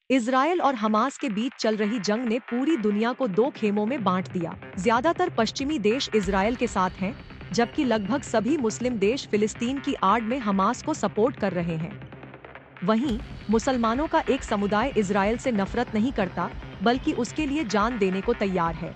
Israel और Hamas के बीच चल रही जंग ने पूरी दुनिया को दो खेमों में बांट दिया। ज्यादातर पश्चिमी देश इजराइल के साथ हैं, जबकि लगभग सभी मुस्लिम देश फिलिस्तीन की आड़ में हमास को सपोर्ट कर रहे हैं। वहीं मुसलमानों का एक समुदाय इजराइल से नफरत नहीं करता, बल्कि उसके लिए जान देने को तैयार है।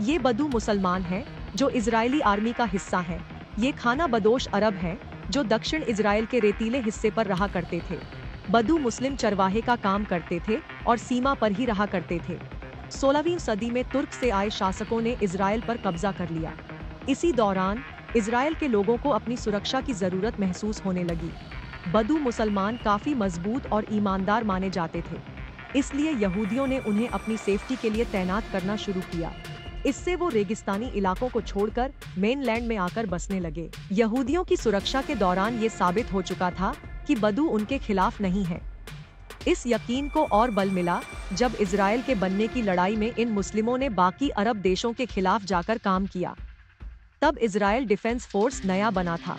ये बदू मुसलमान हैं, जो इजरायली आर्मी का हिस्सा हैं। ये खाना बदोश अरब हैं, जो दक्षिण इजराइल के रेतीले हिस्से पर रहा करते थे। बदू मुस्लिम चरवाहे का काम करते थे और सीमा पर ही रहा करते थे। 16वीं सदी में तुर्क से आए शासकों ने इजराइल पर कब्जा कर लिया। इसी दौरान इजराइल के लोगों को अपनी सुरक्षा की जरूरत महसूस होने लगी। बदू मुसलमान काफी मजबूत और ईमानदार माने जाते थे, इसलिए यहूदियों ने उन्हें अपनी सेफ्टी के लिए तैनात करना शुरू किया। इससे वो रेगिस्तानी इलाकों को छोड़कर मेनलैंड में आकर बसने लगे। यहूदियों की सुरक्षा के दौरान ये साबित हो चुका था कि बदू उनके खिलाफ नहीं है। इस यकीन को और बल मिला जब इजराइल के बनने की लड़ाई में इन मुस्लिमों ने बाकी अरब देशों के खिलाफ जाकर काम किया। तब इजराइल डिफेंस फोर्स नया बना था।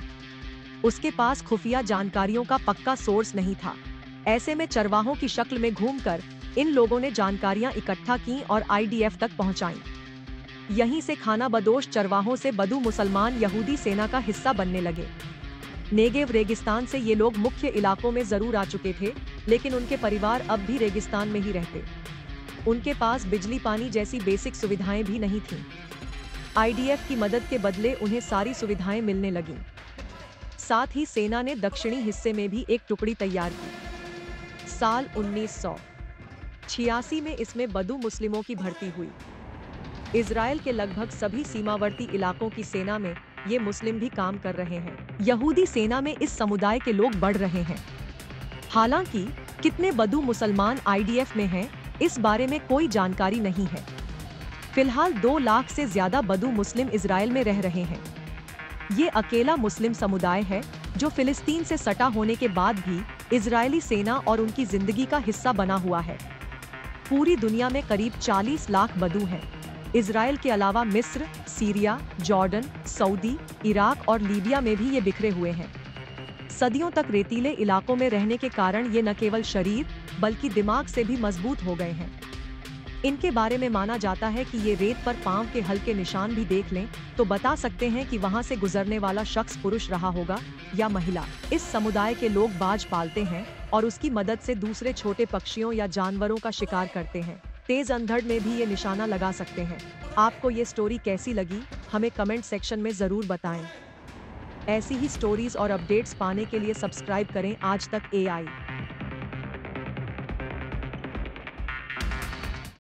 उसके पास खुफिया जानकारियों का पक्का सोर्स नहीं था। ऐसे में चरवाहों की शक्ल में घूमकर इन लोगों ने जानकारियां इकट्ठा की और आईडीएफ तक पहुंचाईं। यहीं से खाना बदोश चरवाहों से बदू मुसलमान यहूदी सेना का हिस्सा बनने लगे। नेगेव रेगिस्तान से ये लोग मुख्य इलाकों में जरूर आ चुके थे, लेकिन उनके परिवार अब भी रेगिस्तान में ही रहते। उनके पास बिजली पानी जैसी बेसिक सुविधाएं भी नहीं थीं। आईडीएफ की मदद के बदले उन्हें सारी सुविधाएं मिलने लगीं। साथ ही सेना ने दक्षिणी हिस्से में भी एक टुकड़ी तैयार की। साल 1986 में इसमें बदू मुस्लिमों की भर्ती हुई। इजराइल के लगभग सभी सीमावर्ती इलाकों की सेना में ये मुस्लिम भी काम कर रहे हैं। यहूदी सेना में इस समुदाय के लोग बढ़ रहे हैं। हालांकि कितने बदू मुसलमान आईडीएफ में हैं, इस बारे में कोई जानकारी नहीं है। फिलहाल 2 लाख से ज्यादा बदू मुस्लिम इजराइल में रह रहे हैं। ये अकेला मुस्लिम समुदाय है जो फिलिस्तीन से सटा होने के बाद भी इजरायली सेना और उनकी जिंदगी का हिस्सा बना हुआ है। पूरी दुनिया में करीब 40 लाख बदू हैं। इजराइल के अलावा मिस्र, सीरिया, जॉर्डन, सऊदी, इराक और लीबिया में भी ये बिखरे हुए हैं। सदियों तक रेतीले इलाकों में रहने के कारण ये न केवल शरीर बल्कि दिमाग से भी मजबूत हो गए हैं। इनके बारे में माना जाता है कि ये रेत पर पांव के हल्के निशान भी देख लें तो बता सकते हैं कि वहां से गुजरने वाला शख्स पुरुष रहा होगा या महिला। इस समुदाय के लोग बाज पालते हैं और उसकी मदद से दूसरे छोटे पक्षियों या जानवरों का शिकार करते हैं। तेज अंधड़ में भी ये निशाना लगा सकते हैं। आपको ये स्टोरी कैसी लगी, हमें कमेंट सेक्शन में जरूर बताएं। ऐसी ही स्टोरीज और अपडेट्स पाने के लिए सब्सक्राइब करें आज तक AI।